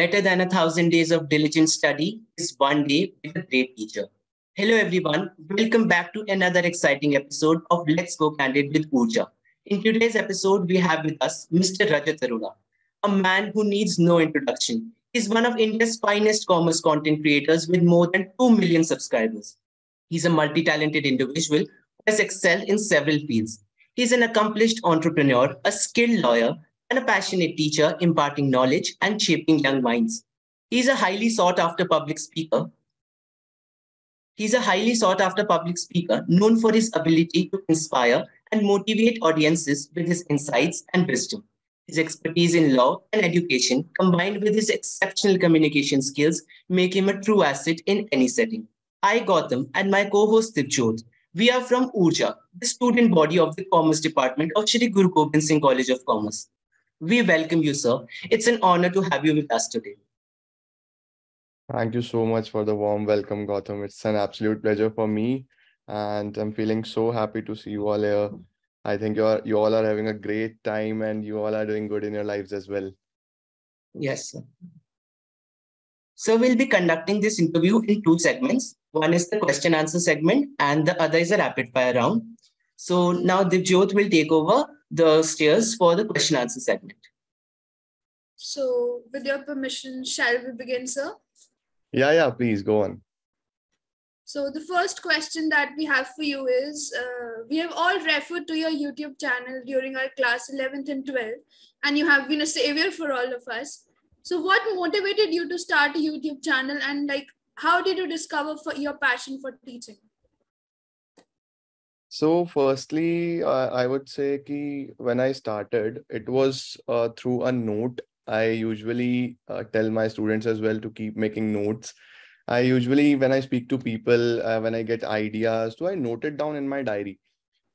Better than 1,000 days of diligent study is one day with a great teacher. Hello, everyone. Welcome back to another exciting episode of Let's Go Candid with Urja. In today's episode, we have with us Mr. Rajat Arora, a man who needs no introduction. He's one of India's finest commerce content creators with more than 2 million subscribers. He's a multi talented individual who has excelled in several fields. He's an accomplished entrepreneur, a skilled lawyer, and a passionate teacher imparting knowledge and shaping young minds. He's a highly sought after public speaker. He's a highly sought after public speaker known for his ability to inspire and motivate audiences with his insights and wisdom. His expertise in law and education, combined with his exceptional communication skills, make him a true asset in any setting. I, Gautam, and my co-host Dipjot, we are from Urja, the student body of the Commerce Department of Shri Guru Gobind Singh College of Commerce. We welcome you, sir. It's an honor to have you with us today. Thank you so much for the warm welcome, Gautam. It's an absolute pleasure for me, and I'm feeling so happy to see you all here. I think you all are having a great time, and you all are doing good in your lives as well. Yes, sir. So we'll be conducting this interview in two segments. One is the question answer segment, and the other is a rapid fire round. So now Dipjot will take over the steers for the question answer segment. So, with your permission, shall we begin, sir? Yeah, please go on. So, the first question that we have for you is, we have all referred to your YouTube channel during our class 11th and 12th, and you have been a savior for all of us. So, what motivated you to start a YouTube channel, and how did you discover your passion for teaching? So firstly, I would say that when I started, it was through a note. I usually tell my students as well to keep making notes. I usually, when I speak to people, when I get ideas, I note it down in my diary.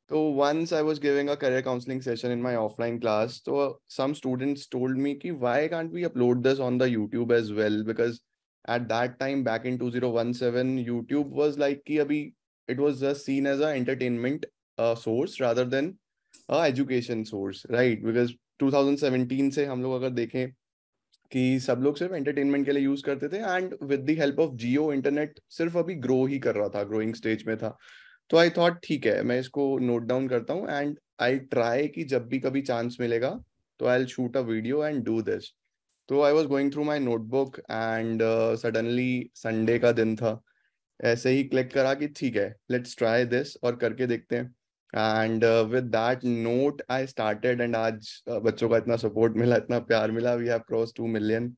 So once I was giving a career counseling session in my offline class, so some students told me, why can't we upload this on the YouTube as well? Because at that time, back in 2017, YouTube was like, it was just seen as an entertainment source rather than a education source, right? Because 2017 से हम लोग अगर देखें कि सब लोग सिर्फ entertainment के लिए यूज करते थे and with the help of Jio internet सिर्फ अभी ग्रो ही कर रहा था, ग्रोइंग स्टेज में था. तो आई थॉट ठीक है, मैं इसको नोट डाउन करता हूँ एंड आई ट्राई कि जब भी कभी चांस मिलेगा तो I will shoot a video and do this. तो I was going through my notebook and suddenly Sunday का दिन था, ऐसे ही क्लिक करा कि ठीक है, लेट्स ट्राई दिस और करके देखते हैं. And with that note I started and आज बच्चों का इतना सपोर्ट मिला, इतना प्यार मिला, we have cross 2 million.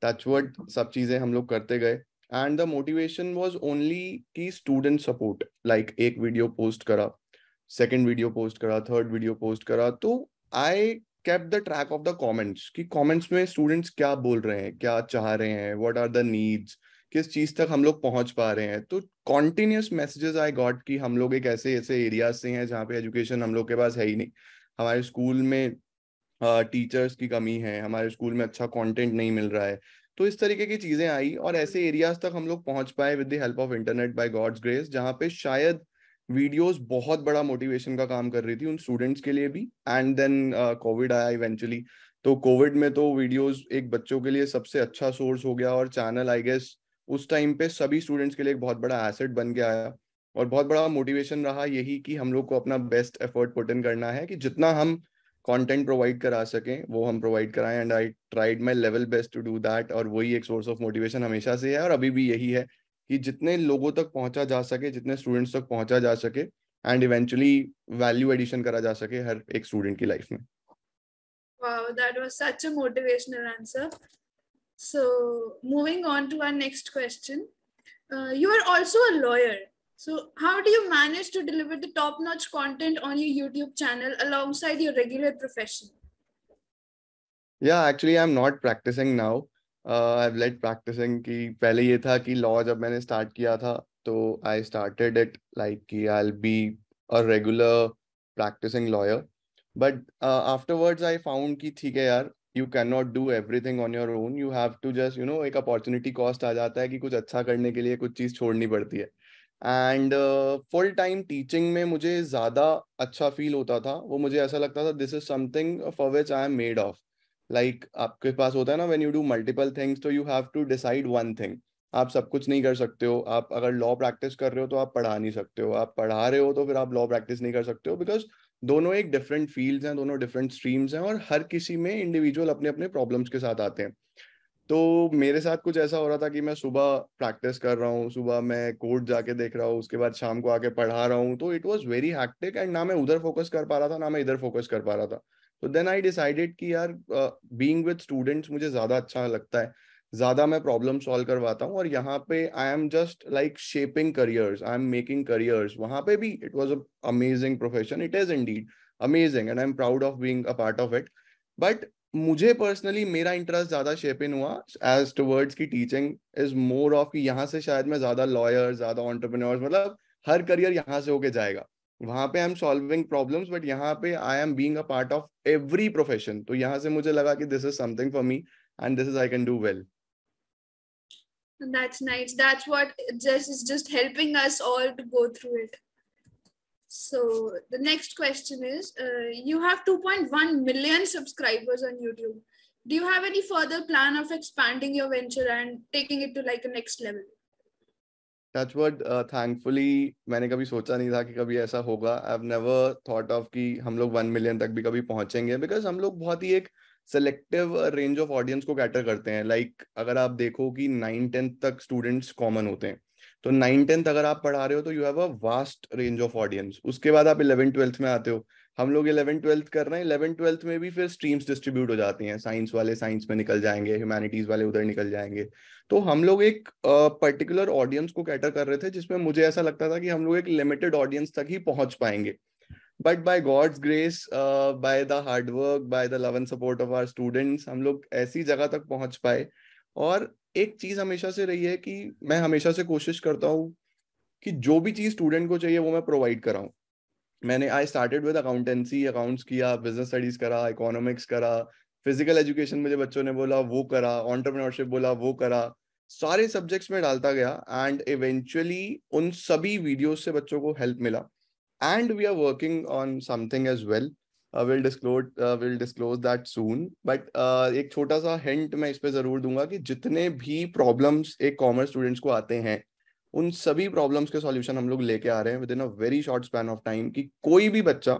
Touchwood सब चीजें हम लोग करते गए and the motivation was only कि स्टूडेंट सपोर्ट. लाइक एक वीडियो पोस्ट करा, सेकंड वीडियो पोस्ट करा, थर्ड वीडियो पोस्ट करा, तो आई kept the track of the comments कि comments में students क्या बोल रहे हैं, क्या चाह रहे हैं, what are the needs, किस चीज तक हम लोग पहुंच पा रहे हैं. तो कॉन्टिन्यूस मैसेजेस आई गॉट कि हम लोग एक ऐसे ऐसे एरियाज से हैं जहाँ पे एजुकेशन हम लोग के पास है ही नहीं. हमारे स्कूल में टीचर्स की कमी है, हमारे स्कूल में अच्छा कंटेंट नहीं मिल रहा है. तो इस तरीके की चीजें आई और ऐसे एरियाज तक हम लोग पहुंच पाए with the help of internet by God's grace, जहाँ पे शायद वीडियोस बहुत बड़ा मोटिवेशन का काम कर रही थी उन स्टूडेंट्स के लिए भी. एंड देन कोविड आया इवेंचुअली. तो कोविड में तो वीडियोस एक बच्चों के लिए सबसे अच्छा सोर्स हो गया और चैनल आई गेस उस टाइम पे सभी स्टूडेंट्स के लिए एक बहुत बड़ा एसेट बन के आया. और बहुत बड़ा मोटिवेशन रहा यही कि हम लोग को अपना बेस्ट एफर्ट पुट इन करना है कि जितना हम कंटेंट प्रोवाइड करा सकें वो हम प्रोवाइड कराएं. And I tried my level best to do that. और वही एक सोर्स ऑफ मोटिवेशन हमेशा से है और अभी भी यही है कि जितने लोगों तक पहुंचा जा सके, जितने स्टूडेंट्स तक पहुंचा जा सके एंड इवेंचुअली वैल्यू एडिशन करा जा सके हर एक स्टूडेंट की लाइफ में. Wow, that was such a motivational answer. So, moving on to our next question. You are also a lawyer. So, how do you manage to deliver the top-notch content on your YouTube channel alongside your regular profession? Yeah, actually I'm not practicing now. I've let practicing कि पहले ये था कि law जब मैंने start किया था तो I started it like कि I'll be a regular practicing lawyer. But afterwards I found कि ठीक है यार, you cannot do everything on your own. You have to just एक अपॉर्चुनिटी कॉस्ट आ जाता है कि कुछ अच्छा करने के लिए कुछ चीज़ छोड़नी पड़ती है. एंड फुल टाइम टीचिंग में मुझे ज़्यादा अच्छा फील होता था. वो मुझे ऐसा लगता था this is something for which I am made of. Like आपके पास होता है ना, when you do multiple things तो you have to decide one thing. आप सब कुछ नहीं कर सकते हो। आप अगर लॉ प्रैक्टिस कर रहे हो तो आप पढ़ा नहीं सकते हो, आप पढ़ा रहे हो तो फिर आप लॉ प्रैक्टिस नहीं कर सकते हो, बिकॉज दोनों एक डिफरेंट फील्ड्स हैं, दोनों डिफरेंट स्ट्रीम्स हैं, और हर किसी में इंडिविजुअल अपने अपने प्रॉब्लम्स के साथ आते हैं। तो मेरे साथ कुछ ऐसा हो रहा था कि मैं सुबह प्रैक्टिस कर रहा हूँ, सुबह मैं कोर्ट जाके देख रहा हूँ, उसके बाद शाम को आके पढ़ा रहा हूँ, तो it was very hectic, and ना मैं उधर फोकस कर पा रहा था ना मैं इधर फोकस कर पा रहा था। तो देन आई डिसाइडेड कि यार बीइंग विद स्टूडेंट्स मुझे ज्यादा अच्छा लगता है, ज्यादा मैं प्रॉब्लम सॉल्व करवाता हूँ, और यहाँ पे I am just like shaping careers, I am making careers. वहां पे भी it was a amazing profession, it is Indeed amazing, and I am proud of being a part of it. But मुझे personally मेरा interest ज्यादा shape in हुआ as towards की teaching is more of कि यहाँ से शायद मैं ज्यादा लॉयर, ज्यादा एंटरप्रेन्योर्स, मतलब हर करियर यहाँ से होके जाएगा। वहां पे I am solving problems, but यहाँ पे I am being a part of every profession. तो यहाँ से मुझे लगा कि this is something for me and this is I can do well. That's nice. That's what just is just helping us all to go through it. So the next question is, you have 2.1 million subscribers on YouTube. Do you have any further plan of expanding your venture and taking it to like a next level? Touchwood, thankfully मैंने कभी सोचा नहीं था कि कभी ऐसा होगा। I have never thought of कि हम लोग 1 मिलियन तक भी कभी पहुंचेंगे, बिकॉज हम लोग बहुत ही एक सेलेक्टिव रेंज ऑफ ऑडियंस को कैटर करते हैं। लाइक अगर आप देखो कि 9-10 तक स्टूडेंट्स कॉमन होते हैं, तो 9-10 अगर आप पढ़ा रहे हो तो you have a vast range of audience. उसके बाद आप 11-12 में आते हो, हम लोग 11-12 कर रहे हैं, 11-12 में भी फिर स्ट्रीम्स डिस्ट्रीब्यूट हो जाती हैं, साइंस वाले साइंस में निकल जाएंगे, ह्यूमैनिटीज वाले उधर निकल जाएंगे। तो हम लोग एक पर्टिकुलर ऑडियंस को कैटर कर रहे थे, जिसमें मुझे ऐसा लगता था कि हम लोग एक लिमिटेड ऑडियंस तक ही पहुंच पाएंगे। But by God's grace, by the hard work, by the love and support of our students, हम लोग ऐसी जगह तक पहुंच पाए। और एक चीज हमेशा से रही है कि मैं हमेशा से कोशिश करता हूँ कि जो भी चीज स्टूडेंट को चाहिए वो मैं प्रोवाइड कराऊं। मैंने I started with accountancy, accounts किया, बिजनेस स्टडीज करा, इकोनॉमिक्स करा, फिजिकल एजुकेशन मुझे बच्चों ने बोला वो करा, एंटरप्रेन्योरशिप बोला वो करा, सारे सब्जेक्ट्स में डालता गया, एंड इवेंचुअली उन सभी वीडियोस से बच्चों को हेल्प मिला। And we are working on something as well, will disclose that soon. But एक छोटा सा हिंट मैं इस पे जरूर दूंगा कि जितने भी प्रॉब्लम्स एक कॉमर्स स्टूडेंट्स को आते हैं, उन सभी प्रॉब्लम्स के सॉल्यूशन हम लोग लेके आ रहे हैं with in a very short span of time. कि कोई भी बच्चा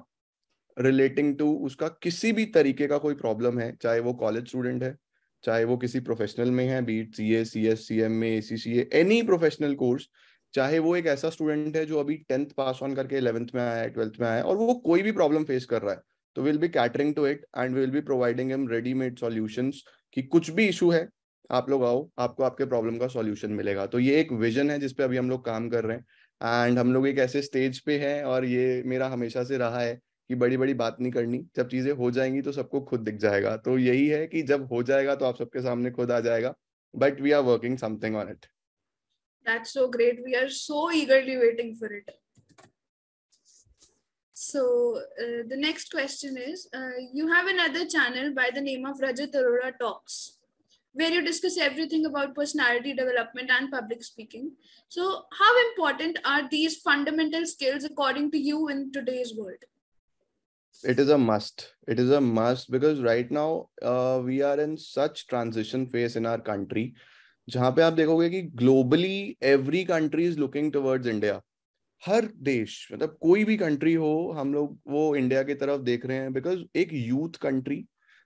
रिलेटिंग टू उसका किसी भी तरीके का कोई प्रॉब्लम है, चाहे वो कॉलेज स्टूडेंट है, चाहे वो किसी प्रोफेशनल में है, be it CA, CS, CMA, ACCA, any professional course, चाहे वो एक ऐसा स्टूडेंट है जो अभी 10th पास ऑन करके 11th में आया है, 12th में आया है, और वो कोई भी प्रॉब्लम फेस कर रहा है, तो will be catering to it and will be providing him readymade solutions. कि कुछ भी इशू है, आप लोग आओ, आपको आपके प्रॉब्लम का सॉल्यूशन मिलेगा। तो ये एक विजन है जिसपे अभी हम लोग काम कर रहे हैं, एंड हम लोग एक ऐसे स्टेज पे हैं, और ये मेरा हमेशा से रहा है कि बड़ी बड़ी बात नहीं करनी, जब चीजें हो जाएंगी तो सबको खुद दिख जाएगा। तो यही है कि जब हो जाएगा तो आप सबके सामने खुद आ जाएगा, but we are working something on it. That's so great. We are so eagerly waiting for it. So the next question is, you have another channel by the name of Rajat Arora Talks, where you discuss everything about personality development and public speaking. So how important are these fundamental skills according to you in today's world? It is a must. It is a must because right now we are in such transition phase in our country, जहाँ पे आप देखोगे कि globally every country is looking towards India. हर देश, मतलब कोई भी कंट्री हो, हम लोग वो इंडिया की तरफ देख रहे हैं, बिकॉज एक यूथ कंट्री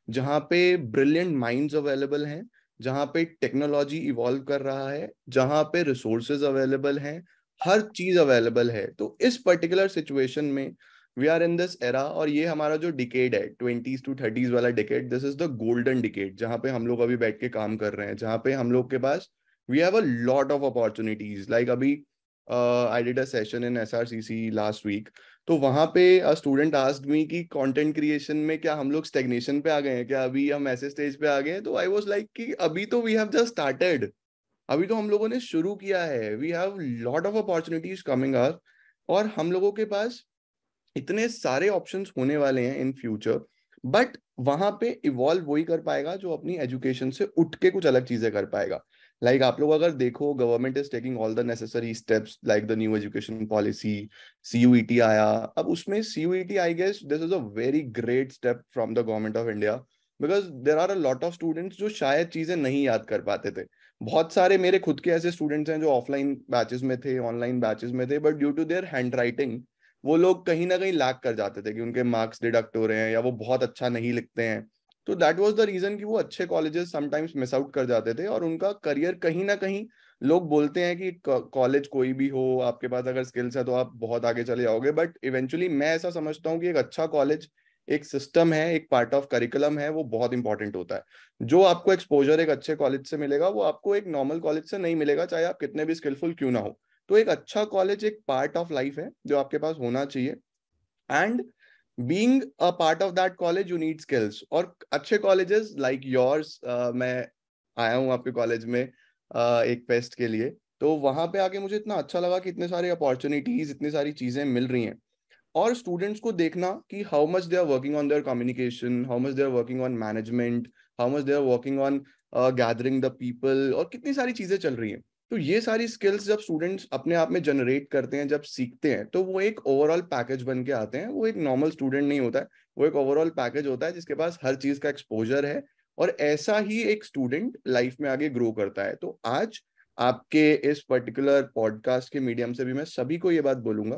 जहाँ पे ब्रिलियंट माइंड्स अवेलेबल हैं, जहाँ पे टेक्नोलॉजी इवॉल्व कर रहा है, जहाँ पे रिसोर्सेज अवेलेबल हैं, हर चीज अवेलेबल है। तो इस पर्टिकुलर सिचुएशन में we are in this era, और ये हमारा जो डिकेड है 20s to 30s वाला decade, this is the golden decade, जहाँ पे हम लोग अभी बैठ के काम कर रहे हैं, जहाँ पे हम लोग के पास we have a lot of opportunities. Like अभी I did a session in SRCC last week, तो वहां पे स्टूडेंट आस्क्ड मी कि कंटेंट क्रिएशन में क्या हम लोग स्टेग्नेशन पे आ गए हैं, क्या अभी हम ऐसे स्टेज पे आ गए हैं। तो आई वाज लाइक कि अभी तो वी हैव जस्ट स्टार्टेड, अभी तो हम लोगों ने शुरू किया है। We have lot of opportunities coming up, और हम लोगों के पास इतने सारे ऑप्शंस होने वाले हैं इन फ्यूचर। बट वहां पे इवॉल्व वही कर पाएगा जो अपनी एजुकेशन से उठ के कुछ अलग चीजें कर पाएगा। लाइक आप लोग अगर देखो, government is taking all the necessary steps, like the new education policy, CUET आया। अब उसमें CUET, I guess this is a very great step from the government of India, because there are a lot of students जो शायद चीजें नहीं याद कर पाते थे। बहुत सारे मेरे खुद के ऐसे स्टूडेंट्स हैं जो ऑफलाइन बैचेस में थे, ऑनलाइन बैचेस में थे, but due to their hand writing वो लोग कहीं ना कहीं लैक कर जाते थे कि उनके मार्क्स डिडक्ट हो रहे हैं या वो बहुत अच्छा नहीं लिखते हैं। तो दैट वाज द रीजन कि वो अच्छे कॉलेजेस समटाइम्स मिस आउट कर जाते थे और उनका करियर कहीं ना कहीं, लोग बोलते हैं कि कॉलेज कोई भी हो, आपके पास अगर स्किल्स है तो आप बहुत आगे चले जाओगे, बट इवेंचुअली मैं ऐसा समझता हूँ कि एक अच्छा कॉलेज एक सिस्टम है, एक पार्ट ऑफ करिकुलम है, वो बहुत इंपॉर्टेंट होता है। जो आपको एक्सपोजर एक अच्छे कॉलेज से मिलेगा वो आपको एक नॉर्मल कॉलेज से नहीं मिलेगा, चाहे आप कितने भी स्किलफुल क्यों ना हो। तो एक अच्छा कॉलेज एक पार्ट ऑफ लाइफ है जो आपके पास होना चाहिए, and being a part of that college you need skills. और अच्छे कॉलेजेस लाइक योर्स, मैं आया हूँ आपके कॉलेज में एक फेस्ट के लिए, तो वहां पे आके मुझे इतना अच्छा लगा कि इतने सारे अपॉर्चुनिटीज, इतनी सारी चीजें मिल रही हैं। और स्टूडेंट्स को देखना कि how much they are working on their communication, how much they are working on management, how much they are working on gathering the people, और कितनी सारी चीजें चल रही हैं। तो ये सारी स्किल्स जब स्टूडेंट्स अपने आप में जनरेट करते हैं, जब सीखते हैं, तो वो एक ओवरऑल पैकेज बन के आते हैं। वो एक नॉर्मल स्टूडेंट नहीं होता है, वो एक ओवरऑल पैकेज होता है जिसके पास हर चीज का एक्सपोजर है। और ऐसा ही एक स्टूडेंट लाइफ में आगे ग्रो करता है। तो आज आपके इस पर्टिकुलर पॉडकास्ट के मीडियम से भी मैं सभी को ये बात बोलूंगा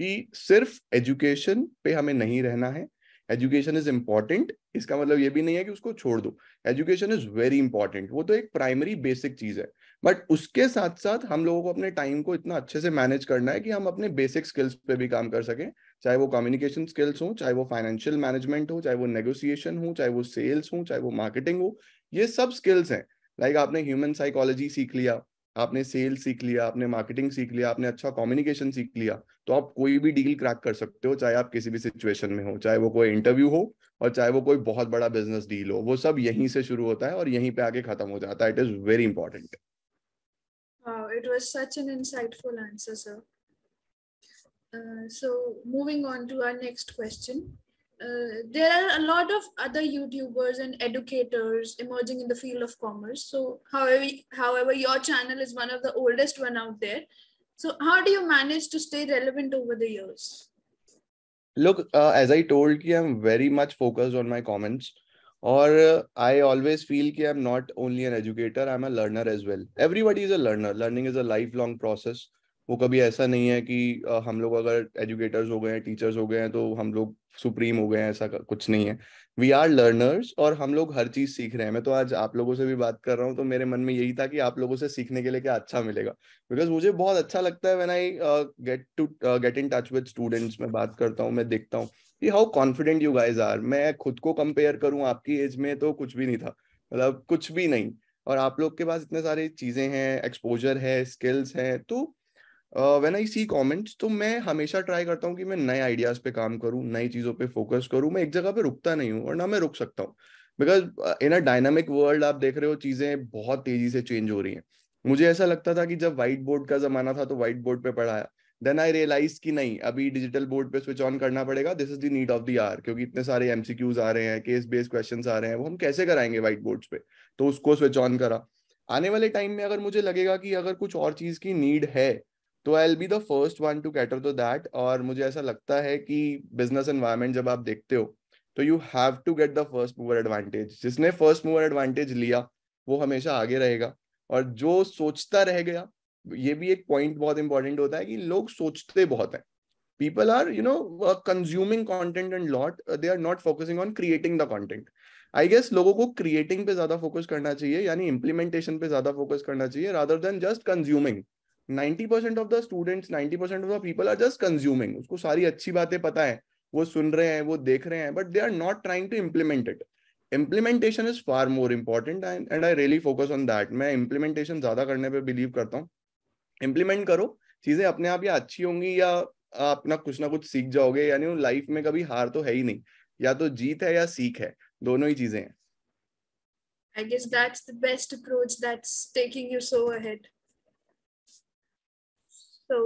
कि सिर्फ एजुकेशन पे हमें नहीं रहना है। एजुकेशन इज इम्पॉर्टेंट, इसका मतलब ये भी नहीं है कि उसको छोड़ दो। एजुकेशन इज वेरी इंपॉर्टेंट, वो तो एक प्राइमरी बेसिक चीज है। बट उसके साथ साथ हम लोगों को अपने टाइम को इतना अच्छे से मैनेज करना है कि हम अपने बेसिक स्किल्स पे भी काम कर सकें। चाहे वो कम्युनिकेशन स्किल्स हो, चाहे वो फाइनेंशियल मैनेजमेंट हो, चाहे वो नेगोशिएशन हो, चाहे वो सेल्स हो, चाहे वो मार्केटिंग हो, ये सब स्किल्स हैं। लाइक आपने ह्यूमन साइकोलॉजी सीख लिया, आपने सेल्स सीख लिया, आपने मार्केटिंग सीख लिया, आपने अच्छा कम्युनिकेशन सीख लिया, तो आप कोई भी डील क्रैक कर सकते हो, चाहे आप किसी भी सिचुएशन में हो, चाहे वो कोई इंटरव्यू हो और चाहे वो कोई बहुत बड़ा बिजनेस डील हो। वो सब यहीं से शुरू होता है और यहीं पे आके खत्म हो जाता है। It is very important. Wow, it was such an insightful answer, sir. So moving on to our next question. There are a lot of other YouTubers and educators emerging in the field of commerce. So however, your channel is one of the oldest one out there. So how do you manage to stay relevant over the years? Look, as I told you, I'm very much focused on my comments. Or I always feel कि I'm not only an educator, I'm a learner as well. Everybody is a learner. Learning is a lifelong process. वो कभी ऐसा नहीं है कि हम लोग अगर एजुकेटर्स हो गए हैं, टीचर्स हो गए हैं, तो हम लोग सुप्रीम हो गए हैं, ऐसा कुछ नहीं है। वी आर लर्नर्स और हम लोग हर चीज सीख रहे हैं। मैं तो आज आप लोगों से भी बात कर रहा हूँ, तो मेरे मन में यही था कि आप लोगों से सीखने के लिए क्या अच्छा मिलेगा। बिकॉज मुझे बहुत अच्छा लगता है when I get in touch with students. मैं बात करता हूँ, मैं देखता हूँ कि how confident you guys are. मैं खुद को कंपेयर करूँ आपकी एज में तो कुछ भी नहीं था, मतलब कुछ भी नहीं। और आप लोग के पास इतने सारी चीजें हैं, एक्सपोजर है, स्किल्स हैं। तो व्हेन आई सी कमेंट्स, तो मैं हमेशा ट्राई करता हूँ कि मैं नए आइडियाज पे काम करूँ, नई चीजों पे फोकस करूँ। मैं एक जगह पे रुकता नहीं हूँ और ना मैं रुक सकता हूँ। Because in a dynamic world आप देख रहे हो चीजें बहुत तेजी से चेंज हो रही हैं। मुझे ऐसा लगता था कि जब व्हाइट बोर्ड का जमाना था तो व्हाइट बोर्ड पे पढ़ाया। देन आई रियलाइज कि नहीं, अभी डिजिटल बोर्ड पे स्विच ऑन करना पड़ेगा। This is the need of the hour, क्योंकि इतने सारे एमसीक्यूज आ रहे हैं, केस बेस्ड क्वेश्चंस आ रहे हैं, वो हम कैसे कराएंगे व्हाइट बोर्ड्स पे। तो उसको स्विच ऑन करा। आने वाले टाइम में अगर मुझे लगेगा कि अगर कुछ और चीज की नीड है, तो I will be the first one to cater to that. और मुझे ऐसा लगता है कि बिजनेस एनवायरनमेंट जब आप देखते हो, तो you have to get the first mover advantage. जिसने फर्स्ट मूवर एडवांटेज लिया वो हमेशा आगे रहेगा। और जो सोचता रह गया, ये भी एक पॉइंट बहुत इंपॉर्टेंट होता है कि लोग सोचते बहुत है। People are consuming content and lot, they are not focusing on creating the content. I guess लोगों को क्रिएटिंग पे ज्यादा फोकस करना चाहिए, यानी इम्प्लीमेंटेशन पे ज्यादा फोकस करना चाहिए, rather than just consuming. 90% of the students, 90% of the people are just consuming. उसको सारी अच्छी बातें पता है, वो सुन रहे हैं, वो देख रहे हैं, but they are not trying to implement it. Implementation is far more important, and I really focus on that. मैं इम्प्लीमेंटेशन ज्यादा करने पे बिलीव करता हूँ। इम्प्लीमेंट करो, चीजें अपने आप या अच्छी होंगी या आप ना कुछ सीख जाओगे। यानी लाइफ में कभी हार तो है ही नहीं, या तो जीत है या सीख है, दोनों ही चीजें हैं। I guess that's the best approach that's taking you so ahead. So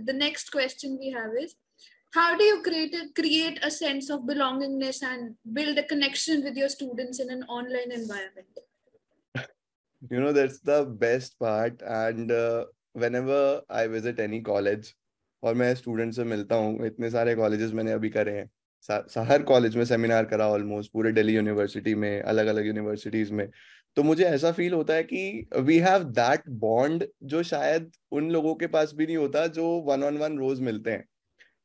the next question we have is, how do you create a sense of belongingness and build a connection with your students in an online environment? That's the best part. And whenever I visit any college और मैं student से मिलता हूँ, इतने सारे colleges मैंने अभी करे हैं, हर कॉलेज में सेमिनार करा, ऑलमोस्ट पूरे दिल्ली यूनिवर्सिटी में, अलग अलग यूनिवर्सिटीज में। तो मुझे ऐसा फील होता है कि वी हैव दैट बॉन्ड जो शायद उन लोगों के पास भी नहीं होता जो वन ऑन वन रोज मिलते हैं।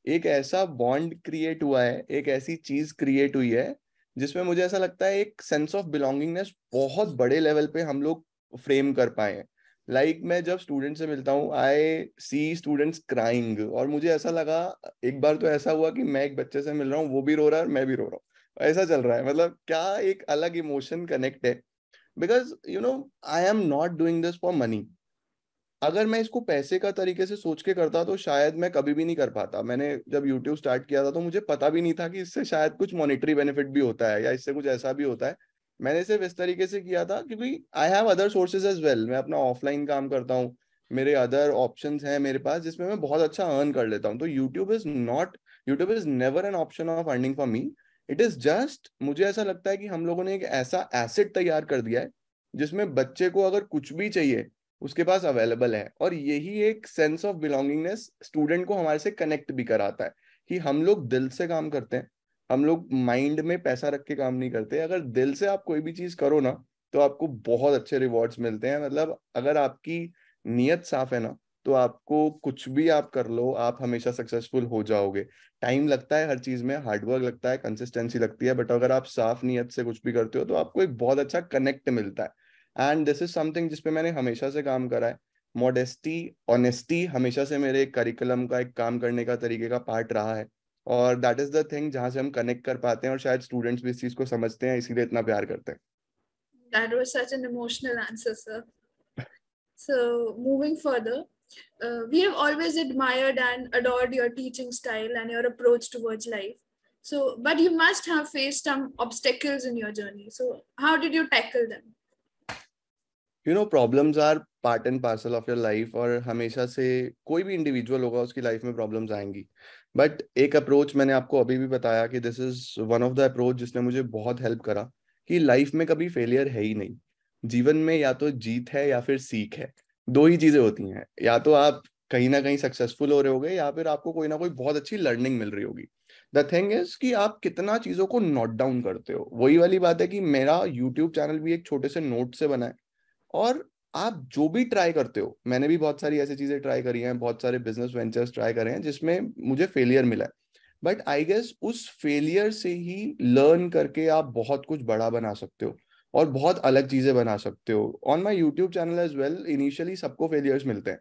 एक ऐसा बॉन्ड क्रिएट हुआ है, एक ऐसी चीज क्रिएट हुई है जिसमें मुझे ऐसा लगता है एक सेंस ऑफ बिलोंगिंगनेस बहुत बड़े लेवल पे हम लोग फ्रेम कर पाए हैं। मैं जब स्टूडेंट से मिलता हूँ, आई सी स्टूडेंट्स क्राइंग, और मुझे ऐसा लगा, एक बार तो ऐसा हुआ कि मैं एक बच्चे से मिल रहा हूँ, वो भी रो रहा है और मैं भी रो रहा हूँ। ऐसा चल रहा है, मतलब क्या एक अलग इमोशन कनेक्ट है। Because I am not doing this for money. अगर मैं इसको पैसे का तरीके से सोच के करता तो शायद मैं कभी भी नहीं कर पाता। मैंने जब YouTube स्टार्ट किया था तो मुझे पता भी नहीं था कि इससे शायद कुछ मॉनेटरी बेनिफिट भी होता है या इससे कुछ ऐसा भी होता है। मैंने सिर्फ इस तरीके से किया था क्योंकि I have other sources as well. मैं अपना ऑफलाइन काम करता हूँ, मेरे अदर ऑप्शंस हैं मेरे पास जिसमें मैं बहुत अच्छा अर्न कर लेता हूँ। तो YouTube is never an option of earning for me. It is just, मुझे ऐसा लगता है कि हम लोगों ने एक ऐसा एसेट तैयार कर दिया है जिसमें बच्चे को अगर कुछ भी चाहिए उसके पास अवेलेबल है। और यही एक सेंस ऑफ बिलोंगिंगनेस स्टूडेंट को हमारे से कनेक्ट भी कराता है कि हम लोग दिल से काम करते हैं, हम लोग माइंड में पैसा रख के काम नहीं करते। अगर दिल से आप कोई भी चीज करो ना तो आपको बहुत अच्छे रिवॉर्ड्स मिलते हैं। मतलब अगर आपकी नीयत साफ है ना तो आपको कुछ भी आप कर लो, आप हमेशा सक्सेसफुल हो जाओगे। टाइम लगता है हर चीज में, हार्डवर्क लगता है, कंसिस्टेंसी लगती है, बट अगर आप साफ नीयत से कुछ भी करते हो तो आपको एक बहुत अच्छा कनेक्ट मिलता है। एंड दिस इज समथिंग जिसपे मैंने हमेशा से काम करा है। मॉडेस्टी, ऑनेस्टी हमेशा से मेरे करिकुलम का एक काम करने का तरीके का पार्ट रहा है। और दैट इज द थिंग जहां से हम कनेक्ट कर पाते हैं, और शायद स्टूडेंट्स भी इस चीज को समझते हैं, इसीलिए इतना प्यार करते हैं। That was such an emotional answer, sir. So, moving further, we have always admired and adored your teaching style and your approach towards life. So, but you must have faced some obstacles in your journey. So, how did you tackle them? Problems are part and parcel of your life, और हमेशा से कोई भी individual होगा उसकी life में problems आएंगी। But एक अप्रोच मैंने आपको अभी भी बताया कि this is one of the approach जिसने मुझे बहुत हेल्प करा, कि लाइफ में कभी फेलियर है ही नहीं। जीवन में या तो जीत है या फिर सीख है। दो ही चीजें होती हैं, या तो आप कहीं ना कहीं सक्सेसफुल हो रहे होगे या फिर आपको कोई ना कोई बहुत अच्छी लर्निंग मिल रही होगी। द थिंग इज कि आप कितना चीजों को नोट डाउन करते हो। वही वाली बात है कि मेरा यूट्यूब चैनल भी एक छोटे से नोट से बना है। और आप जो भी ट्राई करते हो, मैंने भी बहुत सारी ऐसी चीजें ट्राई करी हैं, बहुत सारे बिजनेस वेंचर्स ट्राई करे हैं जिसमें मुझे फेलियर मिला है। बट आई गेस उस फेलियर से ही लर्न करके आप बहुत कुछ बड़ा बना सकते हो और बहुत अलग चीजें बना सकते हो। On my YouTube channel as well, initially सबको फेलियर्स मिलते हैं।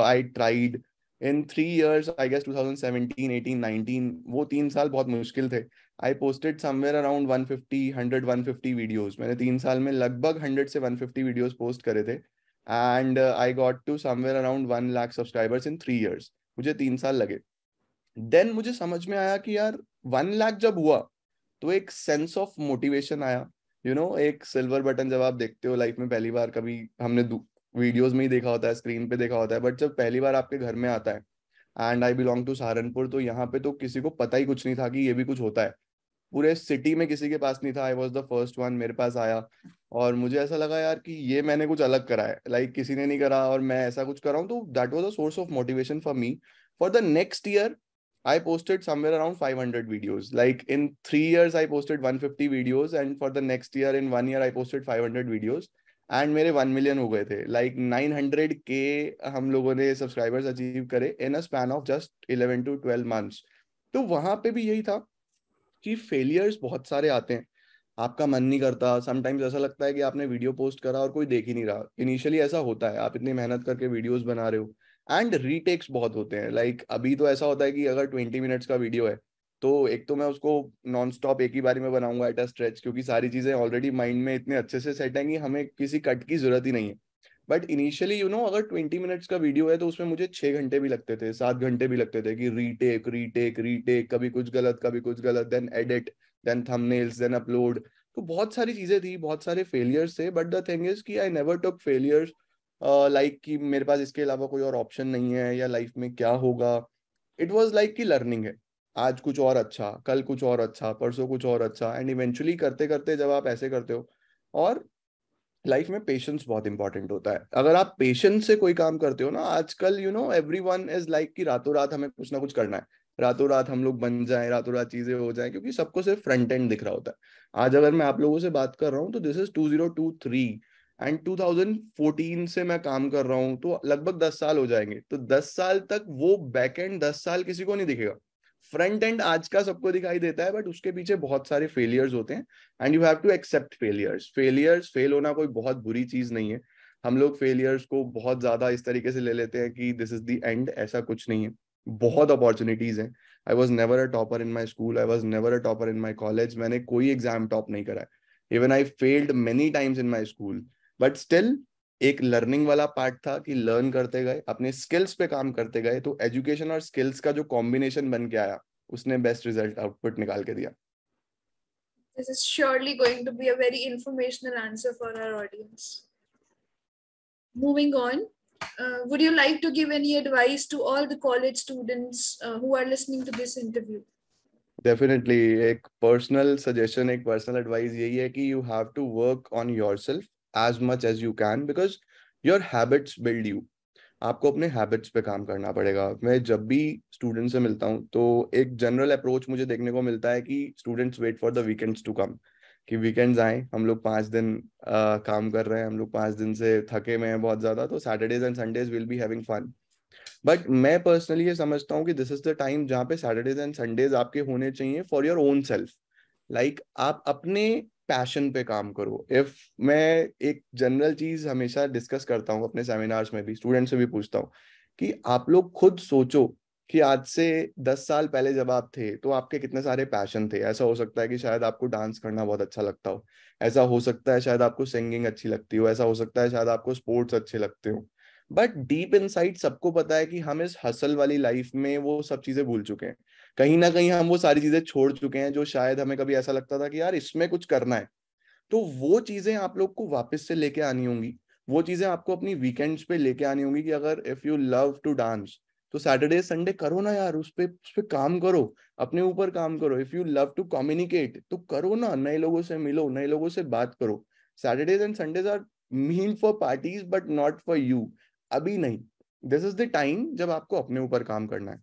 I tried in 3 years, I guess 2017, 18, 19, वो 3 साल बहुत मुश्किल थे। I posted somewhere around 150, 100, 150 videos. मैंने 3 साल में लगभग 100 से 150 वीडियोज पोस्ट करे थे। And I got to somewhere around 1 lakh subscribers in 3 years। मुझे 3 साल लगे। देन मुझे समझ में आया कि यार 1 लाख जब हुआ तो एक सेंस ऑफ मोटिवेशन आया। एक सिल्वर बटन जब आप देखते हो लाइफ में पहली बार, कभी हमने वीडियोज में ही देखा होता है, स्क्रीन पे देखा होता है, बट जब पहली बार आपके घर में आता है। And I belong to Saharanpur, तो यहाँ पे तो किसी को पता ही कुछ नहीं था कि ये भी कुछ होता है। पूरे सिटी में किसी के पास नहीं था। I was the first one, मेरे पास आया। और मुझे ऐसा लगा यार कि ये मैंने कुछ अलग करा है, किसी ने नहीं करा और मैं ऐसा कुछ कर रहा हूँ। तो that was a source of motivation for me. For the next year I posted somewhere around 500 videos. In 3 years, I posted 150 videos, and for the next year, in 1 year, I posted 500 videos. And मेरे 1 million हो गए थे। 900K हम लोगों ने subscribers achieve करे in a span of just 11 to 12 months। तो वहां पे भी यही था कि फेलियर्स बहुत सारे आते हैं। आपका मन नहीं करता, समटाइम्स ऐसा लगता है कि आपने वीडियो पोस्ट करा और कोई देख ही नहीं रहा। इनिशियली ऐसा होता है, आप इतनी मेहनत करके वीडियोस बना रहे हो। एंड रीटेक्स बहुत होते हैं। अभी तो ऐसा होता है कि अगर 20 मिनट्स का वीडियो है तो एक तो मैं उसको नॉन स्टॉप एक ही बारी में बनाऊंगा एट अ स्ट्रेच, क्योंकि सारी चीजें ऑलरेडी माइंड में इतने अच्छे से सेट हैं कि हमें किसी कट की जरूरत ही नहीं है। बट इनिशियली अगर 20 मिनट्स का वीडियो है तो उसमें मुझे 6 घंटे भी लगते थे, 7 घंटे भी लगते थे कि रीटेक रीटेक रीटेक, कभी कुछ गलत कभी कुछ गलत, then edit, then thumbnails, then upload. तो बहुत सारी चीजें थी, बहुत सारे फेलियर्स थे। बट द थिंग इज कि आई नेवर टुक फेलियर्स कि मेरे पास इसके अलावा कोई और ऑप्शन नहीं है या लाइफ में क्या होगा। इट वॉज कि लर्निंग है। आज कुछ और अच्छा, कल कुछ और अच्छा, परसों कुछ और अच्छा, एंड इवेंचुअली करते करते जब आप ऐसे करते हो और लाइफ में पेशेंस बहुत इंपॉर्टेंट होता है। अगर आप पेशेंस से कोई काम करते हो ना, आजकल एवरीवन इज लाइक कि रातों रात हमें कुछ ना कुछ करना है, रातों रात हम लोग बन जाएं, रातों रात चीजें हो जाएं, क्योंकि सबको सिर्फ फ्रंट एंड दिख रहा होता है। आज अगर मैं आप लोगों से बात कर रहा हूँ तो दिस इज 2023 एंड 2014 से मैं काम कर रहा हूँ, तो लगभग 10 साल हो जाएंगे। तो 10 साल तक वो बैक एंड 10 साल किसी को नहीं दिखेगा। फ्रंट एंड आज का सबको दिखाई देता है, बट उसके पीछे बहुत सारे फेलियर्स होते हैं and you have to accept failures. Fail होना कोई बहुत बुरी चीज नहीं है। हम लोग फेलियर्स को बहुत ज्यादा इस तरीके से ले लेते हैं कि दिस इज द एंड, ऐसा कुछ नहीं है। बहुत अपॉर्चुनिटीज हैं। I was never a topper in my school, I was never a topper in my college. मैंने कोई एग्जाम टॉप नहीं करा है। Even I failed many times in my school, but still एक लर्निंग वाला पार्ट था कि लर्न करते गए, अपने स्किल्स पे काम करते गए, तो एजुकेशन और स्किल्स का जो कॉम्बिनेशन बन के आया उसने बेस्ट रिजल्ट आउटपुट निकाल के दिया। This is surely going to be a very informational answer for our audience. Moving on, would you like to give any advice to all the college students who are listening to this interview? Definitely एक personal suggestion, एक personal advice यही है कि you have to work on yourself as much as you can, because your habits build you. आपको अपने habits पे काम करना पड़ेगा। मैं जब भी स्टूडेंट से मिलता हूँ तो एक जनरल अप्रोच मुझे देखने को मिलता है कि students wait for the weekends to come, कि वीकेंड्स आए, हम लोग 5 दिन काम कर रहे हैं, हम लोग 5 दिन से थके हुए हैं बहुत ज्यादा, तो Saturdays and Sundays will be having fun. बट मैं पर्सनली ये समझता हूँ कि दिस इज द टाइम जहाँ पे सैटरडेज एंड संडेज आपके होने चाहिए for your own self. Like आप अपने पैशन पे काम करो। इफ मैं एक जनरल चीज हमेशा डिस्कस करता हूँ अपने सेमिनार्स में भी, स्टूडेंट से भी पूछता हूँ कि आप लोग खुद सोचो कि आज से 10 साल पहले जब आप थे तो आपके कितने सारे पैशन थे। ऐसा हो सकता है कि शायद आपको डांस करना बहुत अच्छा लगता हो, ऐसा हो सकता है शायद आपको सिंगिंग अच्छी लगती हो, ऐसा हो सकता है शायद आपको स्पोर्ट्स अच्छे लगते हो। बट डीप इनसाइड सबको पता है कि हम इस हसल वाली लाइफ में वो सब चीजें भूल चुके हैं। कहीं ना कहीं हम वो सारी चीजें छोड़ चुके हैं जो शायद हमें कभी ऐसा लगता था कि यार इसमें कुछ करना है। तो वो चीजें आप लोग को वापस से लेके आनी होंगी। वो चीजें आपको अपनी वीकेंड्स पे लेके आनी होंगी कि अगर if you love to dance तो सैटरडे संडे करो ना यार, उस पे काम करो, अपने ऊपर काम करो। If you love to communicate तो करो ना, नए लोगों से मिलो, नए लोगों से बात करो। Saturdays and Sundays are mean for parties but not for you. अभी नहीं। दिस इज द टाइम जब आपको अपने ऊपर काम करना है।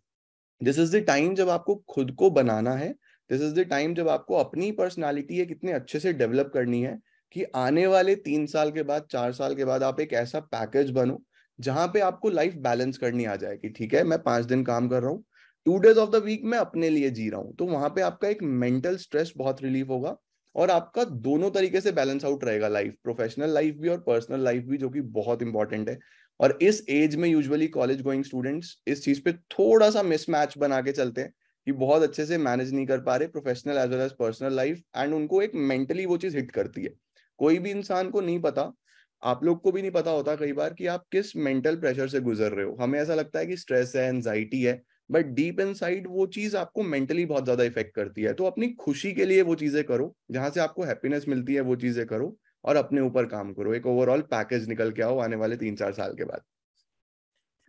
दिस इज द टाइम जब आपको खुद को बनाना है। दिस इज द टाइम जब आपको अपनी पर्सनालिटी कितने अच्छे से डेवलप करनी है कि आने वाले 3 साल के बाद, 4 साल के बाद आप एक ऐसा पैकेज बनो जहां पे आपको लाइफ बैलेंस करनी आ जाए कि ठीक है मैं 5 दिन काम कर रहा हूँ, 2 डेज ऑफ द वीक मैं अपने लिए जी रहा हूँ। तो वहां पे आपका एक मेंटल स्ट्रेस बहुत रिलीफ होगा और आपका दोनों तरीके से बैलेंस आउट रहेगा लाइफ, प्रोफेशनल लाइफ भी और पर्सनल लाइफ भी, जो कि बहुत इंपॉर्टेंट है। और इस एज में यूजुअली कॉलेज गोइंग स्टूडेंट्स इस चीज पे थोड़ा सा मिसमैच बना के चलते हैं कि बहुत अच्छे से मैनेज नहीं कर पा रहे professional as well as personal life, and उनको एक मेंटली वो चीज हिट करती है। कोई भी इंसान को नहीं पता, आप लोग को भी नहीं पता होता कई बार कि आप किस मेंटल प्रेशर से गुजर रहे हो। हमें ऐसा लगता है कि स्ट्रेस है, एंजाइटी है, बट डीप इनसाइड वो चीज आपको मेंटली बहुत ज्यादा इफेक्ट करती है। तो अपनी खुशी के लिए वो चीजें करो, जहां से आपको हैप्पीनेस मिलती है वो चीजें करो और अपने ऊपर काम करो। एक ओवरऑल पैकेज निकल के आओ आने वाले 3-4 साल के बाद।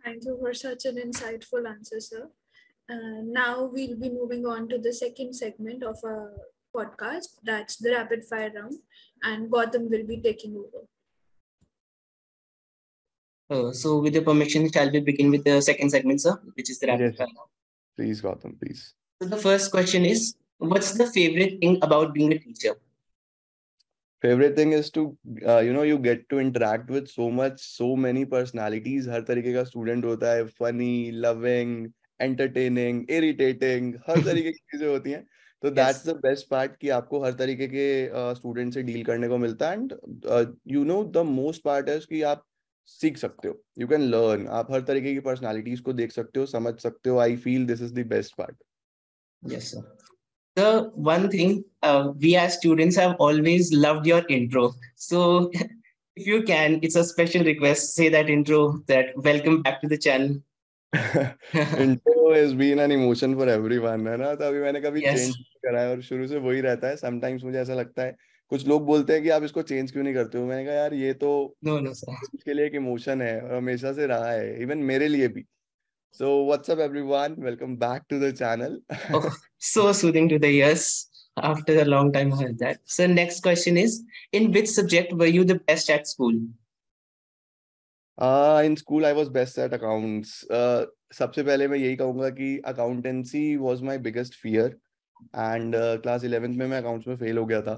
Thank you for such an insightful answer, sir. Now we'll be moving on to the second segment of our podcast. That's the rapid fire round, and Gautam will be taking over. So with your permission, shall we begin with the second segment, sir, which is the rapid Yes, fire? please, Gautam, please. So the first question is, what's the favorite thing about being a teacher? Favorite thing is to you get to interact with so many personalities. हर तरीके का student होता है, funny, loving, entertaining, irritating, हर तरीके की चीजें होती हैं। तो दैट्स द बेस्ट पार्ट कि आपको हर तरीके के स्टूडेंट से डील करने को मिलता है। एंड द मोस्ट पार्ट है कि आप सीख सकते हो, यू कैन लर्न। आप हर तरीके की पर्सनालिटीज को देख सकते हो, समझ सकते हो। I feel this is the best part. Yes, sir. The one thing we as students have always loved your intro. So if you can, it's a special request, say that intro, that welcome back to the channel. Intro has been an emotion for everyone, है ना। तो अभी मैंने कभी Yes. Change करा है और शुरू से वही रहता है। समटाइम्स मुझे ऐसा लगता है, कुछ लोग बोलते हैं कि आप इसको चेंज क्यों नहीं करते हो। मैंने कहा यार ये तो No, no, sir. इसके लिए एक इमोशन है और हमेशा से रहा है, इवन मेरे लिए भी। So what's up everyone, welcome back to the channel. Oh, so soothing to the ears. After a long time, I heard that. So next question is, in which subject were you the best at school? In school I was best at accounts. सबसे पहले मैं यही कहूंगा कि accountancy was my biggest fear and class 11th में मैं accounts में fail हो गया था.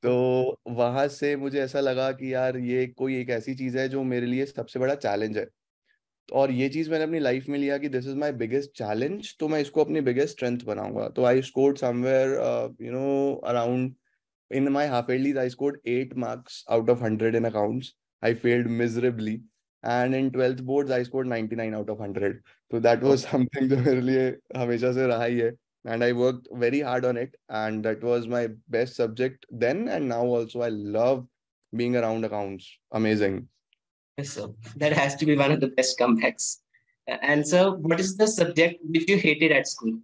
तो वहां से मुझे ऐसा लगा कि यार ये कोई एक ऐसी चीज है जो मेरे लिए सबसे बड़ा चैलेंज है, और ये चीज मैंने अपनी लाइफ में लिया कि this is my biggest challenge, तो मैं इसको अपनी बिगेस्ट स्ट्रेंथ बनाऊंगा. तो I scored somewhere around in my half yearlies I scored 8 marks out of 100 in accounts. I failed miserably, and in 12th boards I scored 99 out of 100. So that was something जो मेरे लिए हमेशा से रहा ही है, and I worked very hard on it, and that was my best subject then and now also. I love being around accounts. Amazing. Yes, sir. That has to be one of the best comebacks. And sir, what is the subject which you hated at school?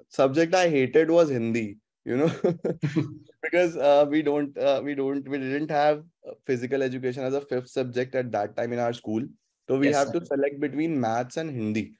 Subject I hated was Hindi, you know, because we didn't have physical education as a fifth subject at that time in our school. So we Yes, have sir. to select between maths and Hindi.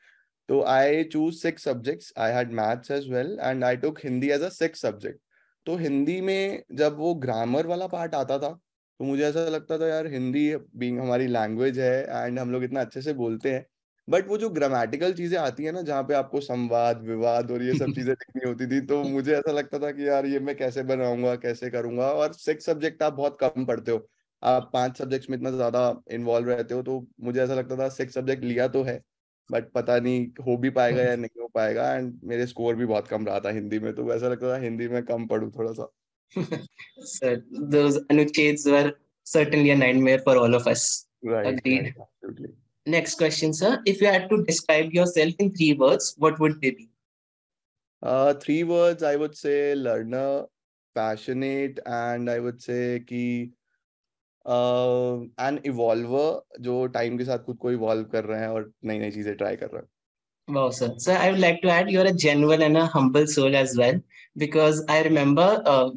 So I choose 6 subjects. I had maths as well, and I took Hindi as a sixth subject. तो हिंदी में जब वो grammar वाला part आता था, तो मुझे ऐसा लगता था यार हिंदी बीइंग हमारी लैंग्वेज है एंड हम लोग इतना अच्छे से बोलते हैं, बट वो जो ग्रामेटिकल चीजें आती है ना जहाँ पे आपको संवाद विवाद और ये सब चीजें लिखनी होती थी, तो मुझे ऐसा लगता था कि यार ये मैं कैसे बनाऊंगा कैसे करूंगा. और 6 सब्जेक्ट आप बहुत कम पढ़ते हो, आप 5 सब्जेक्ट्स में इतना ज्यादा इन्वॉल्व रहते हो, तो मुझे ऐसा लगता था 6 सब्जेक्ट लिया तो है, बट पता नहीं हो भी पाएगा या नहीं हो पाएगा. एंड मेरे स्कोर भी बहुत कम रहा था हिंदी में, तो ऐसा लगता था हिंदी में कम पढ़ूं थोड़ा सा. Sir, those Anucheds were certainly a nightmare for all of us. Right, Agreed. absolutely. Next question, sir. If you had to describe yourself in 3 words, what would they be? 3 words I would say: learner, passionate, and I would say कि N इवॉल्वर, जो time के साथ खुद को evolve कर रहे हैं और नई नई चीजें ट्राई कर रहे हैं. Wow, sir. So I would like to add you're a genuine and a humble soul as well, because I remember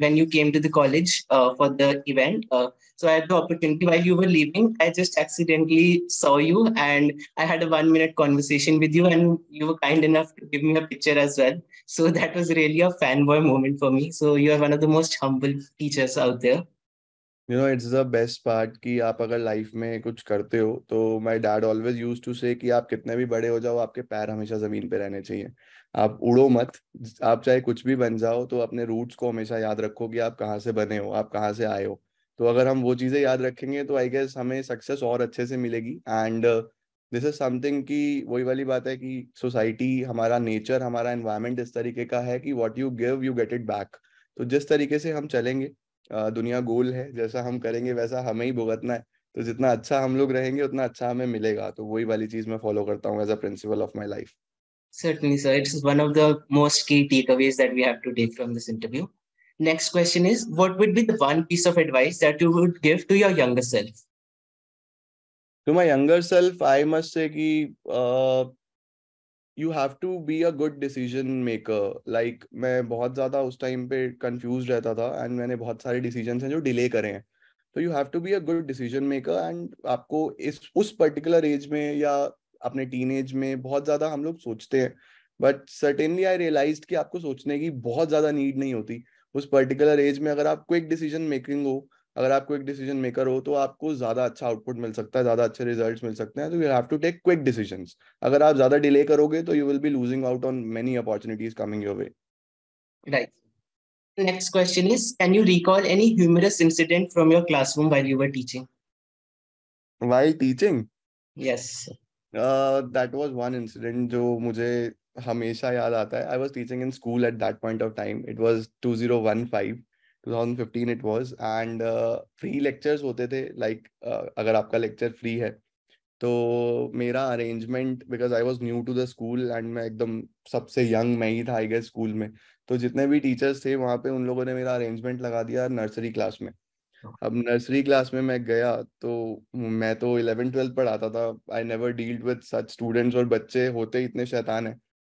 when you came to the college for the event. So I had the opportunity while you were leaving, I just accidentally saw you and I had a 1 minute conversation with you, and you were kind enough to give me a picture as well. So that was really a fanboy moment for me. So you are one of the most humble teachers out there. It's the best part कि आप अगर life में कुछ करते हो, तो my dad always used to say कि आप कितने भी बड़े हो जाओ, आपके पैर हमेशा जमीन पे रहने चाहिए. आप उड़ो मत. आप चाहे कुछ भी बन जाओ, तो अपने रूट्स को हमेशा याद रखो कि आप कहाँ से बने हो, आप कहाँ से आए हो. तो अगर हम वो चीजें याद रखेंगे, तो आई गेस हमें सक्सेस और अच्छे से मिलेगी. एंड दिस इज समथिंग कि वही वाली बात है कि सोसाइटी, हमारा नेचर, हमारा एनवायरनमेंट इस तरीके का है कि what you give you get it back. तो जिस तरीके से हम चलेंगे, दुनिया गोल है, जैसा हम करेंगे वैसा हमें ही भुगतना है. तो जितना अच्छा हम लोग रहेंगे उतना अच्छा हमें मिलेगा. तो वही वाली चीज मैं फॉलो करता हूँ as a principle of my life. Certainly, sir. It's one of the most key takeaways that we have to take from this interview. Next question is, what would be the one piece of advice that you would give to your younger self? To my younger self I must say कि you have to be a good decision maker. Like मैं बहुत ज्यादा उस time पे confuse रहता था, and मैंने बहुत सारे डिसीजन हैं जो डिले करे हैं. तो you have to be a good decision maker. And आपको इस उस पर्टिकुलर एज में या अपने टीन एज में बहुत ज्यादा हम लोग सोचते हैं, बट सर्टेनली आई रियलाइज्ड कि आपको सोचने की बहुत ज्यादा नीड नहीं होती. उस पर्टिकुलर एज में अगर आप क्विक डिसीजन मेकिंग हो, अगर आप क्विक डिसीजन मेकर हो, तो आपको ज्यादा अच्छा आउटपुट मिल सकता है, ज्यादा अच्छे रिजल्ट्स मिल सकते हैं. तो you have to take quick decisions. अगर आप ज्यादा डिले करोगे, तो you will be losing out on many opportunities coming your way. Right. Next question is, can you recall any humorous incident from your classroom while you were teaching? While teaching, Yes. That was one incident जो मुझे हमेशा याद आता है. I was teaching in school at that point of time. It was 2015 it was. And free lectures होते थे. Like अगर आपका लेक्चर फ्री है, तो मेरा arrangement, because I was new to the school and मैं एकदम सबसे यंग मैं ही था आई गेस स्कूल में, तो जितने भी टीचर्स थे वहाँ पे उन लोगों ने मेरा अरेंजमेंट लगा दिया नर्सरी क्लास में. अब नर्सरी क्लास में मैं गया, तो मैं तो 11th 12th पढ़ाता था. I never dealt with such students, और बच्चे होते ही इतने शैतान है.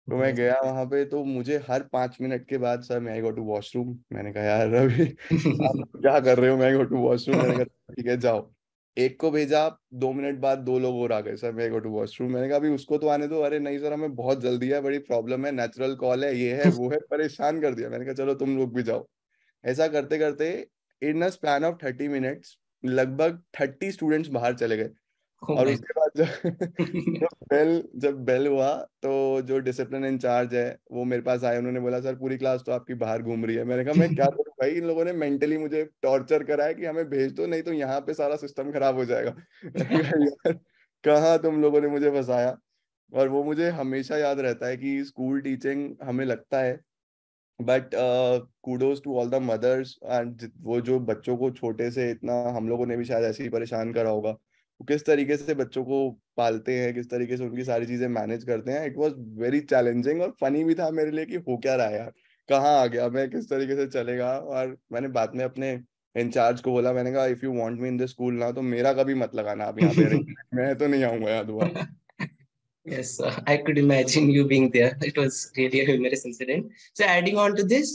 तो मैं गया वहां पे, तो मुझे हर 5 मिनट के बाद, सर मैं आई गो टू वॉशरूम. मैंने कहा यार अभी आप क्या कर रहे हो, मैं गो टू वॉशरूम. मैंने कहा ठीक है जाओ. एक को भेजा, 2 मिनट बाद 2 लोग और आ गए, सर मैं गो टू वॉशरूम। मैंने कहा अभी उसको तो आने दो। अरे नहीं सर, हमें बहुत जल्दी है, बड़ी प्रॉब्लम है, नेचुरल कॉल है, ये है वो है, परेशान कर दिया। मैंने कहा चलो तुम लोग भी जाओ। ऐसा करते करते इन अ स्पैन ऑफ 30 मिनट्स लगभग 30 स्टूडेंट्स बाहर चले गए। Oh और my उसके बाद जब बेल हुआ, तो जो डिसिप्लिन इंचार्ज है वो मेरे पास आए। उन्होंने बोला सर पूरी क्लास तो आपकी बाहर घूम रही है। मैंने कहा मैं क्या करूं भाई, इन लोगों ने मेंटली मुझे टॉर्चर करा है कि हमें भेज दो, नहीं तो यहाँ पे सारा सिस्टम खराब हो जाएगा। मैंने कहा यार कहाँ तुम लोगों ने मुझे फंसाया। और वो मुझे हमेशा याद रहता है कि स्कूल टीचिंग हमें लगता है, but kudos to all the mothers and वो जो बच्चों को छोटे से इतना, हम लोगों ने भी शायद ऐसे ही परेशान करा होगा, वो किस तरीके से बच्चों को पालते हैं, किस तरीके से उनकी सारी चीजें मैनेज करते हैं। इट वाज वेरी चैलेंजिंग और फनी भी था मेरे लिए कि हो क्या रहा है यार, कहाँ आ गया मैं, किस तरीके से चलेगा। और मैंने बाद में अपने इंचार्ज को बोला, मैंने कहा if you want me in this school ना, तो मेरा कभी मत लगाना आप यहाँ पे, मैं तो नहीं आऊंगा यहाँ दोबारा। Yes, I could imagine you being there. It was really a humorous incident. So, adding on to this,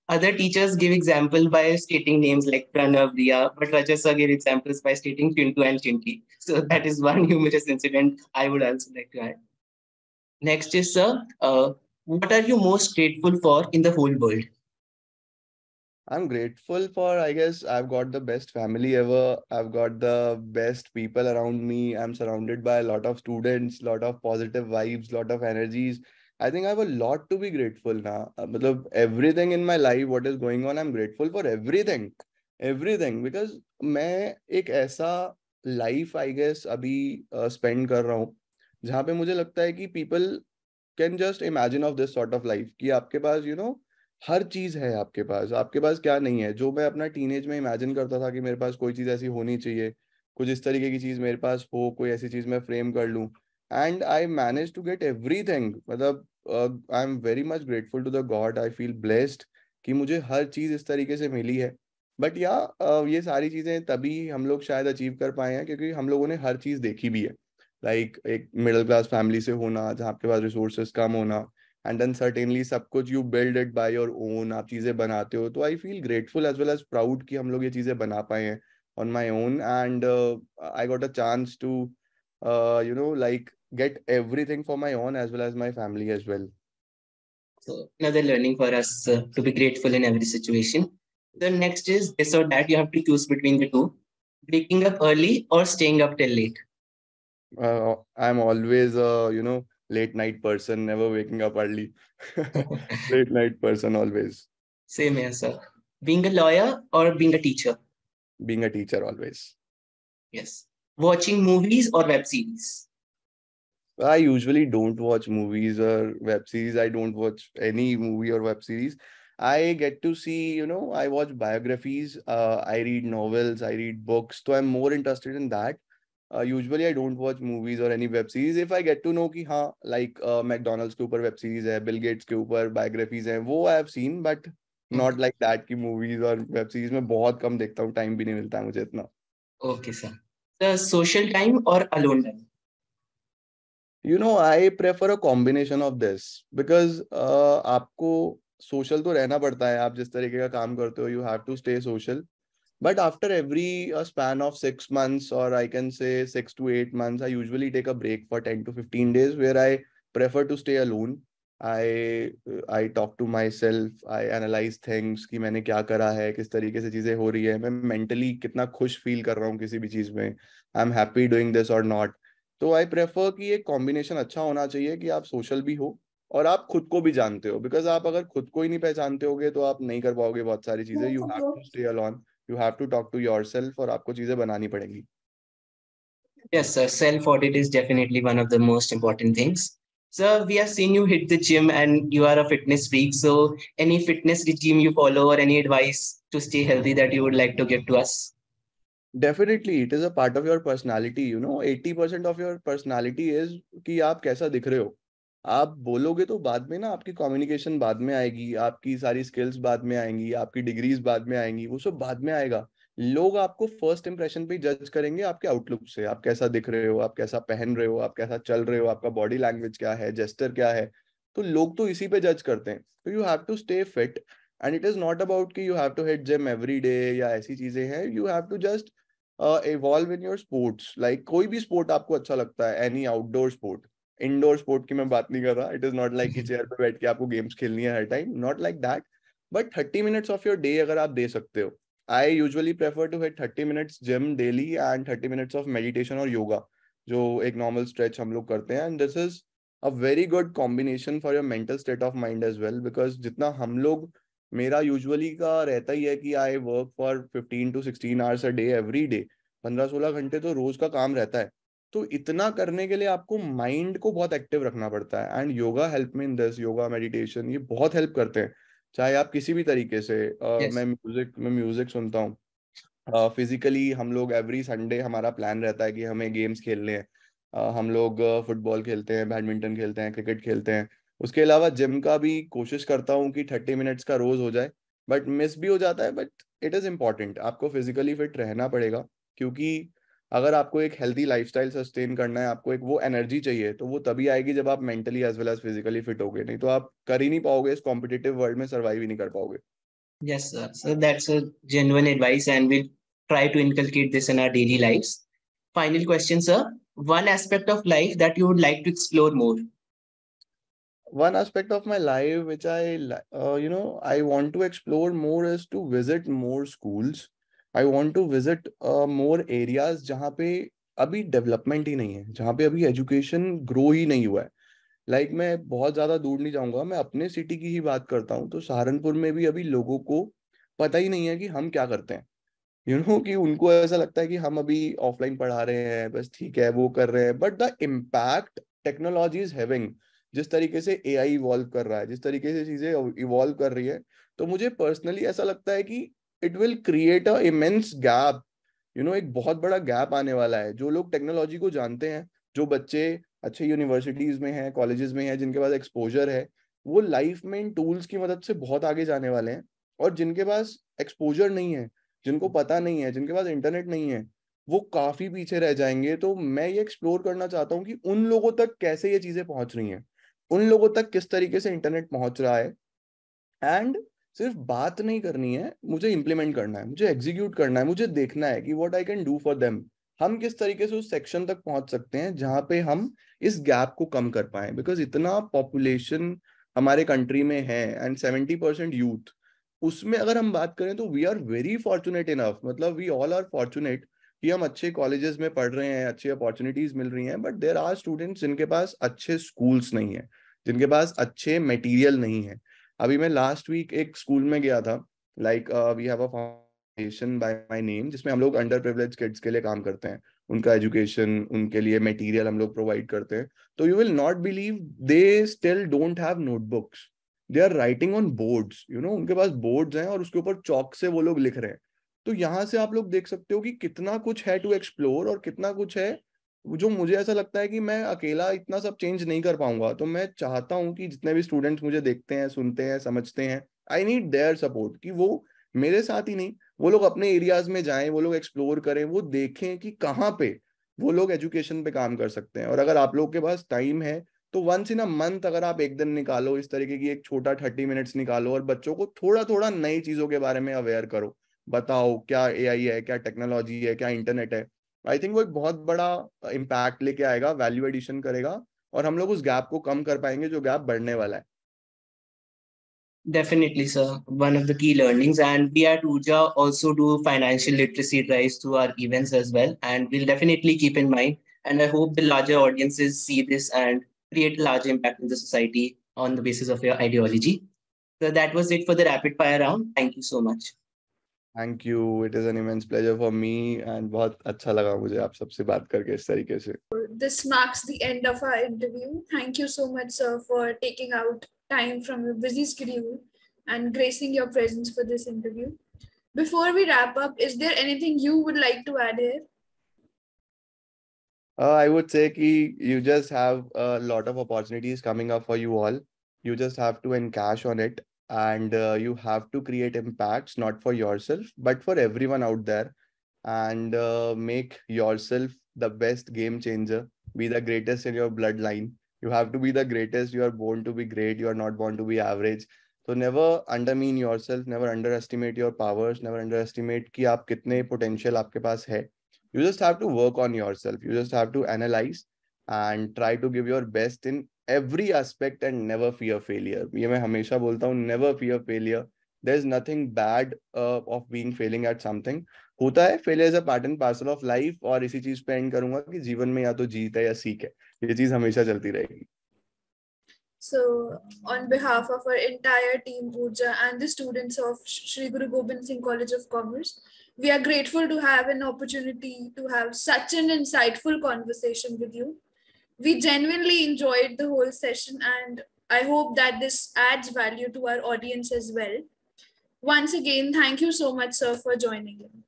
other teachers give example by stating names like Pranav, Riya, but Raja sir gave examples by stating Chintu and Chinti. So, that is one humorous incident I would also like to add. Next is, sir, what are you most grateful for in the whole world? I'm grateful for, I guess, I've got the best family ever. I've got the best people around me. I'm surrounded by a lot of students, lot of positive vibes, lot of energies. I think I have a lot to be grateful now. Matlab, everything in my life, what is going on, I'm grateful for everything. Everything. Because मैं एक ऐसा life, I guess, अभी spend कर रहा हूँ जहाँ पे मुझे लगता है कि people can just imagine of this sort of life कि आपके पास हर चीज है। आपके पास क्या नहीं है, जो मैं अपना टीनेज में इमेजिन करता था कि मेरे पास कोई चीज ऐसी होनी चाहिए, कुछ इस तरीके की चीज मेरे पास हो, कोई ऐसी चीज मैं फ्रेम कर लूं। And I manage to get everything. मतलब I am very much grateful to the God. I feel blessed कि मुझे हर चीज इस तरीके से मिली है। बट ये सारी चीजें तभी हम लोग शायद अचीव कर पाए हैं क्योंकि हम लोगों ने हर चीज देखी भी है। लाइक एक मिडिल क्लास फैमिली से होना, जहाँ आपके पास रिसोर्सेज कम होना, एंड देन सर्टेनली सब कुछ you build it by your own, आप चीजें बनाते हो। तो I feel grateful as well as proud कि हम लोग ये चीजें बना पाए हैं on my own. And I got a chance to like get everything for my own as well as my family as well. So, another learning for us to be grateful in every situation. The next is this or that. You have to choose between the two: waking up early or staying up till late. I'm always a late night person, never waking up early. Late night person always. Same here, sir. Being a lawyer or being a teacher? Being a teacher always. Yes. Watching movies or web series? I usually don't watch movies or web series. I don't watch any movie or web series. I get to see, I watch biographies, I read novels, I read books. So I'm more interested in that. Usually I don't watch movies or any web series. If I get to know कि हाँ like McDonald's के ऊपर web series है, Bill Gates के ऊपर biographies हैं, वो I have seen, but not like that कि movies और web series में बहुत कम देखता हूँ, time भी नहीं मिलता है मुझे इतना. Okay, sir. The social time or alone time? I prefer a combination of this because आपको social तो रहना पड़ता है, आप जिस तरीके का काम करते हो, you have to stay social. But after every span of 6 months, or I can say 6 to 8 months, I usually take a break for 10 to 15 days where I prefer to stay alone. I talk to myself, I analyze things कि मैंने क्या करा है, किस तरीके से चीजें हो रही है, मैं mentally कितना खुश feel कर रहा हूँ किसी भी चीज में, I'm happy doing this or not. तो आई प्रेफर कि एक कॉम्बिनेशन अच्छा होना चाहिए कि आप सोशल भी हो और आप खुद को भी जानते हो। बिकॉज आप अगर खुद को ही नहीं पहचानते होगे तो आप नहीं कर पाओगे बहुत सारी चीजें। You have to stay alone, you have to talk to yourself और आपको चीजें बनानी पड़ेंगी। Yes, sir. Self audit is definitely one of the most important things. Sir, we have seen you hit the gym and you are a fitness freak. So, any fitness regime you follow or any advice to stay healthy that you would like to give to us? Definitely it is a part of your personality. 80% of your personality is कि आप कैसा दिख रहे हो। आप बोलोगे तो बाद में ना, आपकी कम्युनिकेशन बाद में आएगी, आपकी सारी स्किल्स बाद में आएंगी, आपकी डिग्रीज बाद में आएंगी, वो सब बाद में आएगा। लोग आपको फर्स्ट इंप्रेशन पे जज करेंगे आपके आउटलुक से, आप कैसा दिख रहे हो, आप कैसा पहन रहे हो, आप कैसा चल रहे हो, आपका बॉडी लैंग्वेज क्या है, जेस्टर क्या है। तो लोग तो इसी पे जज करते हैं। तो you have to stay fit and it is not about कि you have to hit gym every day या ऐसी चीजें हैं। You have to just evolve in your sports, like कोई भी स्पोर्ट आपको अच्छा लगता है, any outdoor sport, indoor sport की मैं बात नहीं कर रहा, इट इज नॉट लाइक कि चेयर पे बैठ के आपको गेम्स खेलनी है हर time, not like that, but 30 minutes of your day अगर आप दे सकते हो, I usually prefer to hit 30 minutes gym daily and 30 minutes of meditation और योगा, जो एक नॉर्मल स्ट्रेच हम लोग करते हैं, and this is a very good combination for your mental state of mind as well, because जितना हम लोग, मेरा यूजुअली का रहता ही है कि I work for 15 to 16 hours a day every day, 15-16 घंटे तो रोज का काम रहता है, तो इतना करने के लिए आपको माइंड को बहुत एक्टिव रखना पड़ता है, and yoga help me in this, yoga meditation ये बहुत हेल्प करते हैं, चाहे आप किसी भी तरीके से, Yes. मैं म्यूजिक सुनता हूँ, फिजिकली हम लोग एवरी संडे हमारा प्लान रहता है कि हमें गेम्स खेलने हैं, हम लोग फुटबॉल खेलते हैं, बैडमिंटन खेलते हैं, क्रिकेट खेलते हैं, उसके अलावा जिम का भी कोशिश करता हूँ कि 30 minutes का रोज हो जाए, बट मिस भी हो जाता है, बट इट इज इम्पॉर्टेंट, आपको फिजिकली फिट रहना पड़ेगा, क्योंकि अगर आपको एक हेल्दी लाइफस्टाइल सस्टेन करना है, आपको एक वो एनर्जी चाहिए, तो वो तभी आएगी जब आप mentally as well as physically fit होगे, नहीं तो आप कर ही नहीं पाओगे, इस कॉम्पिटिटिव वर्ल्ड में सर्वाइव ही नहीं कर पाओगे। Yes, sir. So that's a genuine advice, and we'll try to inculcate this in our daily lives. Final question, sir. One aspect of life that you would like to explore more. One aspect of my life which I want to explore more is to visit more schools. I want to visit more areas जहाँ पे अभी development ही नहीं है, जहाँ पे अभी education grow ही नहीं हुआ है, लाइक मैं बहुत ज्यादा दूर नहीं जाऊंगा, मैं अपने सिटी की ही बात करता हूँ, तो सहारनपुर में भी अभी लोगों को पता ही नहीं है कि हम क्या करते हैं, कि उनको ऐसा लगता है कि हम अभी ऑफलाइन पढ़ा रहे हैं, बस ठीक है वो कर रहे हैं, but the impact technology is having, जिस तरीके से एआई इवॉल्व कर रहा है, जिस तरीके से चीजें इवॉल्व कर रही है, तो मुझे पर्सनली ऐसा लगता है कि it will create a immense gap, एक बहुत बड़ा गैप आने वाला है, जो लोग टेक्नोलॉजी को जानते हैं, जो बच्चे अच्छे यूनिवर्सिटीज में हैं, कॉलेजेस में हैं, जिनके पास एक्सपोजर है, वो लाइफ में इन टूल्स की मदद से बहुत आगे जाने वाले हैं, और जिनके पास एक्सपोजर नहीं है, जिनको पता नहीं है, जिनके पास इंटरनेट नहीं है, वो काफी पीछे रह जाएंगे, तो मैं ये एक्सप्लोर करना चाहता हूँ कि उन लोगों तक कैसे ये चीजें पहुंच रही हैं, उन लोगों तक किस तरीके से इंटरनेट पहुंच रहा है, एंड सिर्फ बात नहीं करनी है, मुझे इम्प्लीमेंट करना है, मुझे एग्जीक्यूट करना है, मुझे देखना है कि what I can do for them, हम किस तरीके से उस सेक्शन तक पहुंच सकते हैं जहां पे हम इस गैप को कम कर पाए, बिकॉज इतना पॉपुलेशन हमारे कंट्री में है एंड 70% यूथ, उसमें अगर हम बात करें तो we are very fortunate enough, मतलब वी ऑल आर फॉर्चुनेट कि हम अच्छे कॉलेजेस में पढ़ रहे हैं, अच्छी अपॉर्चुनिटीज मिल रही हैं, बट देर आर स्टूडेंट्स जिनके पास अच्छे स्कूल्स नहीं है, जिनके पास अच्छे मटेरियल नहीं है। अभी मैं लास्ट वीक एक स्कूल में गया था, like we have a foundation by my name, जिसमें हम लोग अंडर प्रिविलेज किड्स के लिए काम करते हैं, उनका एजुकेशन, उनके लिए मटेरियल हम लोग प्रोवाइड करते हैं, तो you will not believe they still don't have notebooks, they are writing on boards, उनके पास बोर्ड्स हैं और उसके ऊपर चौक से वो लोग लिख रहे हैं, तो यहाँ से आप लोग देख सकते हो कि कितना कुछ है टू एक्सप्लोर, और कितना कुछ है जो मुझे ऐसा लगता है कि मैं अकेला इतना सब चेंज नहीं कर पाऊंगा, तो मैं चाहता हूँ कि जितने भी स्टूडेंट्स मुझे देखते हैं, सुनते हैं, समझते हैं, आई नीड देयर सपोर्ट, कि वो मेरे साथ ही नहीं, वो लोग अपने एरियाज में जाएं, वो लोग एक्सप्लोर करें, वो देखें कि कहाँ पे वो लोग एजुकेशन पे काम कर सकते हैं, और अगर आप लोग के पास टाइम है तो वंस इन अ मंथ अगर आप एक दिन निकालो, इस तरीके की एक छोटा 30 minutes निकालो, और बच्चों को थोड़ा थोड़ा नई चीजों के बारे में अवेयर करो, बताओ क्या एआई है, क्या टेक्नोलॉजी है, क्या इंटरनेट है, आई थिंक वो एक बहुत बड़ा इम्पैक्ट लेके आएगा, वैल्यू एडिशन करेगा, और हम लोग उस गैप को कम कर पाएंगे जो गैप बढ़ने वाला है। Definitely, sir. One of the key learnings, and we at Urja also do financial literacy drives through our events as well, and we'll definitely keep in mind. And I hope the larger audiences see this and create a larger impact in the society on the basis of your ideology. So that was it for the rapid fire round. Thank you so much. Thank you, it is an immense pleasure for me, and बहुत अच्छा लगा मुझे आप सबसे बात करके इस तरीके से। This marks the end of our interview. Thank you so much, sir, for taking out time from your busy schedule and gracing your presence for this interview. Before we wrap up, is there anything you would like to add here? I would say कि you just have a lot of opportunities coming up for you all. You just have to encash on it, and you have to create impacts not for yourself but for everyone out there, and make yourself the best game changer. Be the greatest in your bloodline. You have to be the greatest. You are born to be great. You are not born to be average. So never undermine yourself. Never underestimate your powers. Never underestimate कि आप कितने potential आपके पास है. You just have to work on yourself. You just have to analyze and try to give your best in every aspect and never fear failure. ये मैं हमेशा बोलता हूँ, never fear failure. There's nothing bad of being failing at something. होता है, failure is a part and parcel of life. और इसी चीज पे एंड करूंगा कि जीवन में या तो जीत है या सीख है, ये चीज हमेशा चलती रहेगी. So, on behalf of our entire team, Pooja, and the students of Shri Guru Gobind Singh College of Commerce, we are grateful to have an opportunity to have such an insightful conversation with you. We genuinely enjoyed the whole session, and I hope that this adds value to our audience as well. Once again, thank you so much, sir, for joining in.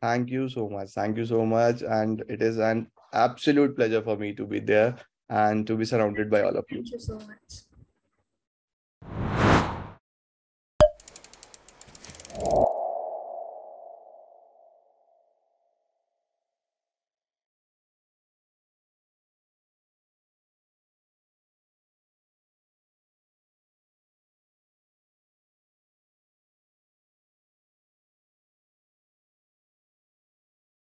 Thank you so much. Thank you so much. And it is an absolute pleasure for me to be there and to be surrounded by all of you. Thank you so much.